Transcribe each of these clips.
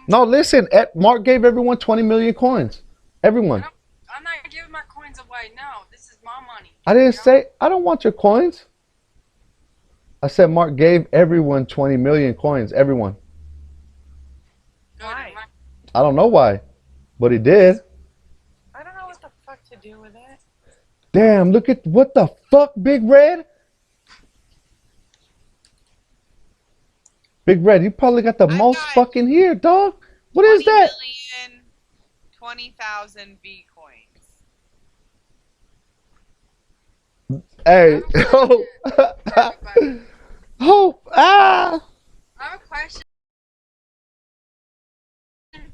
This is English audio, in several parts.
No, listen. Mark gave everyone 20 million coins. Everyone. I'm not giving my coins away. No, this is my money. I didn't You know? say I don't want your coins. I said Mark gave everyone 20 million coins. Everyone. Good. Why? I don't know why, but he did. I don't know what the fuck to do with it. Damn, look at what the fuck, Big Red. Big Red, you probably got the I've most got fucking here, dog. What is 20 that? million, 20,000 V coins. I Hey, have a question for everybody. hope. Ah. I have a question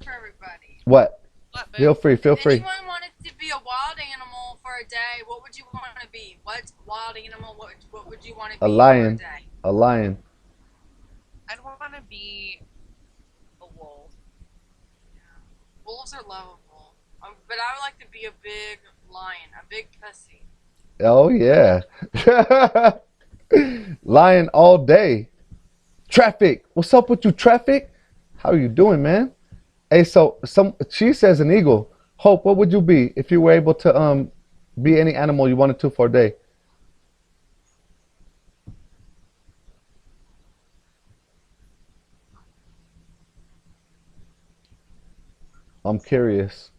for everybody. What? What, boo? Feel free. Feel If free. anyone wanted to be a wild animal for a day, what would you want to be? What wild animal? What would you want to A be for a lion. day? A lion. I'd want to be a wolf. Wolves are lovable, but I would like to be a big lion, a big pussy. Oh yeah. Lion all day. Traffic. What's up with you, traffic? How are you doing, man? Hey, so she says an eagle. Hope, what would you be if you were able to be any animal you wanted to for a day? I'm curious.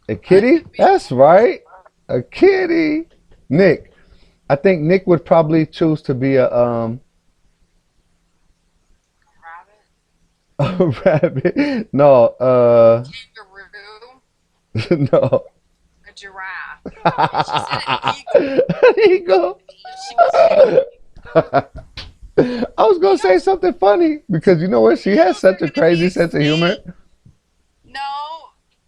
A I like kitty? to be That's right. A kitty. Nick. I think Nick would probably choose to be a a rabbit, a rabbit. No, kangaroo, no. a giraffe. And she said an eagle. There you go. She was I was gonna say something funny because you know what? She has eagles are such a gonna be crazy sense of humor. extinct. No,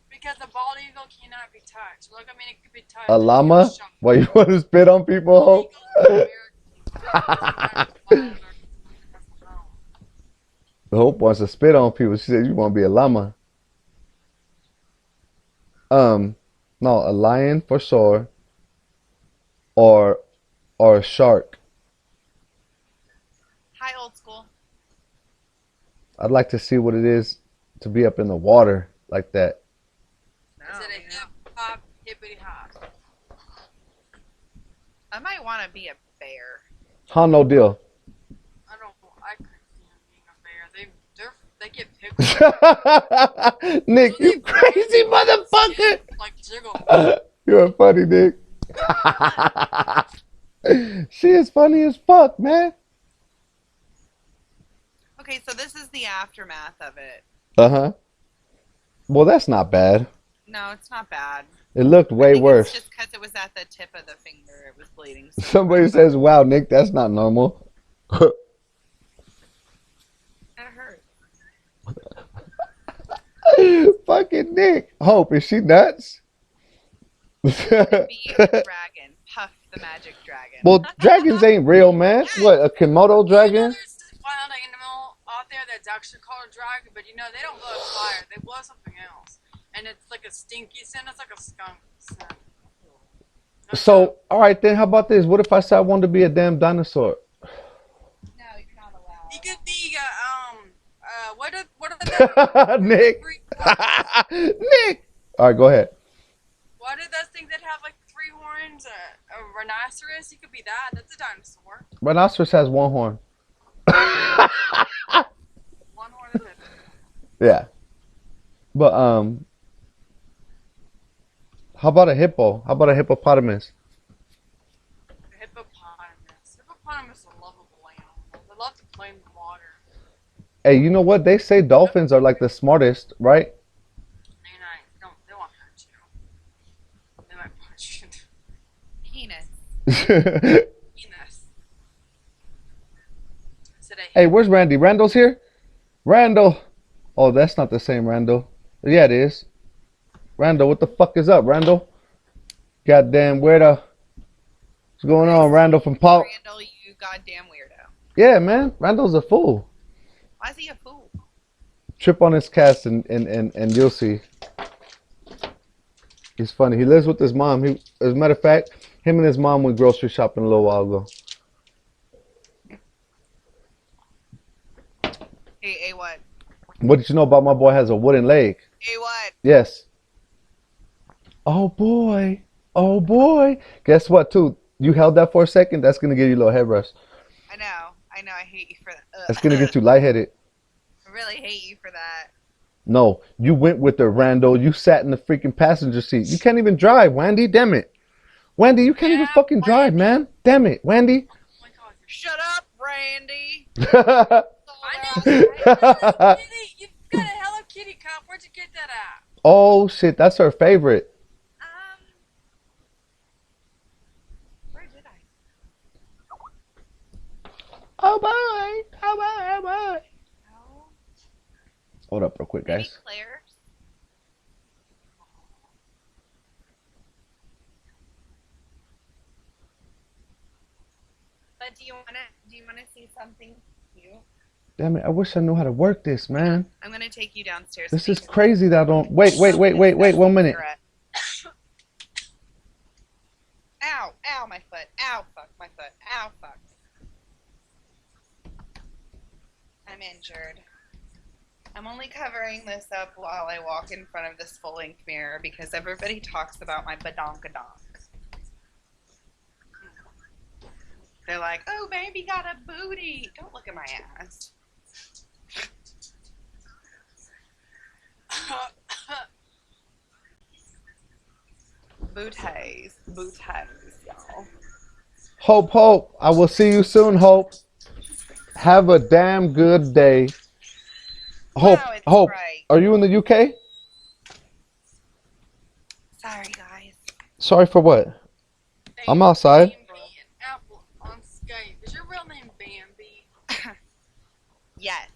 because the bald eagle cannot be touched. Look, I mean, it could be A touched and he'll llama? shock. Why you want to spit on people? Bald Hope? eagles are American. Doesn't matter if bald or doesn't know. Hope wants to spit on people. She said you want to be a llama. Um, no, a lion for sure, or a shark. Hi, old school. I'd like to see what it is to be up in the water like that. No, Is it a hip hop, hippity hop? I might want to be a bear. Huh? No deal. I couldn't see him being a bear. They get picked on. Nick, So they you crazy skin motherfucker. like jiggles. You're funny, Nick. She is funny as fuck, man. Okay, so this is the aftermath of it. Uh-huh. Well, that's not bad. No, it's not bad. It looked I way think it's worse. just because it was at the tip of the finger. It was bleeding so Somebody much. says, wow, Nick, that's not normal. It hurt. Fucking Nick. Hope, is she nuts? Be a dragon. Puff the magic dragon. Well, dragons ain't real, man. What, a Komodo Do you know dragon? there's this wild animal out there that's actually called a dragon, but you know they don't blow fire, they blow something else, and it's like a stinky scent. It's like a skunk scent. No So, joke. all right then, how about this? What if I said I wanted to be a damn dinosaur? No, you're not You allowed. could be what are the Nick. three horns? Nick. All right, go ahead. What are those things that have like three horns? A rhinoceros? You could be that. That's a dinosaur. Rhinoceros has one horn. One horn is it. Yeah. But how about a hippo? How about a hippopotamus? A hippopotamus. Hippopotamus are lovable animals. They love to play in the water. Hey, you know what? They say dolphins are like the smartest, right? They won't hurt you. They might punch you. Penis. Penis. Said Hey, where's Randy? Randall's here? Randall. Oh, that's not the same Randall. Yeah, it is. Randall, what the fuck is up, Randall? Goddamn weirdo. What's going on, Randall from Paul? Randall, you goddamn weirdo. Yeah, man. Randall's a fool. Why is he a fool? Trip on his cast and you'll see. He's funny. He lives with his mom. As a matter of fact, him and his mom went grocery shopping a little while ago. A what? What did you know about my boy has a wooden leg? A what? Yes. Oh boy. Oh boy. Guess what, too? You held that for a second. That's gonna give you a little head rush. I know. I know. I hate you for That's that. gonna get you lightheaded. I really hate you for that. No, you went with the Randall. You sat in the freaking passenger seat. You can't even drive, Wendy. Damn it. Wendy, you can't even Yeah, fucking drive, Wendy. man. Damn it, Wendy. Oh my God, you're Shut up, Randy. I know you got a Hello Kitty. You've got a Hello Kitty cup. Where'd you get that at? Oh shit, that's her favorite. Where did I? Oh boy. Oh boy. Oh boy. No. Hold up real quick, Maybe guys. Claire's. But do you wanna see something cute? Damn it, I wish I knew how to work this, man. I'm gonna take you downstairs. This so you is can- crazy that I don't. Wait, 1 minute. Cigarette. Ow! Ow! My foot! Ow! Fuck! My foot! Ow! Fuck! I'm injured. I'm only covering this up while I walk in front of this full-length mirror because everybody talks about my badonkadonk. They're like, "Oh, baby got a booty." Don't look at my ass. Booties, y'all. Hope. I will see you soon, Hope. Have a damn good day. Hope, Wow, it's Hope. bright. Are you in the UK? Sorry, guys. Sorry for what? I'm outside. Bambi and Apple on Skype. Is your real name Bambi? Yes.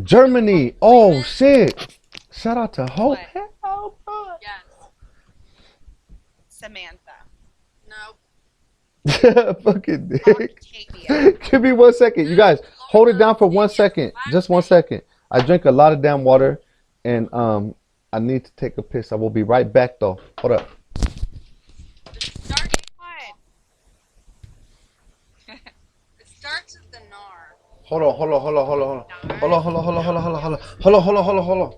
Germany. Oh shit. Shout out to Hope. What? Yes. Samantha. Nope. Fucking Fuck, dick. take me out. Give me 1 second. You guys, hold it down for 1 second. Just 1 second. I drink a lot of damn water and I need to take a piss. I will be right back though. Hold up. Start, What? it starts with the NAR. Hold on. Hold on.